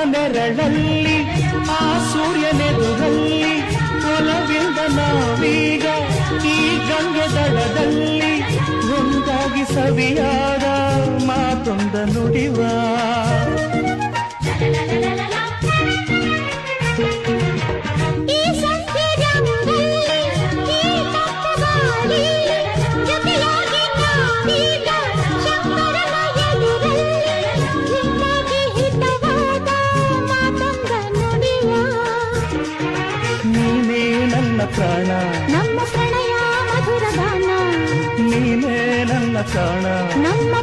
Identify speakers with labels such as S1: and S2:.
S1: ನೆರಳಲ್ಲಿ ಆ ಸೂರ್ಯನೆದುರಲ್ಲಿ ಒಲವಿಂದ ನಾವೀಗ ಈ ಗಂಗೆ ದಡದಲ್ಲಿ ಒಂದಾಗಿ ಸವಿಯಾದ ಮಾತೊಂದ ನುಡಿವ ಪ್ರಾಣ
S2: ನಮ್ಮ ಪ್ರಣಯ ಮಧುರ ಗಾನ
S1: ನೀನೇ ನನ್ನ ಪ್ರಾಣ
S2: ನಮ್ಮ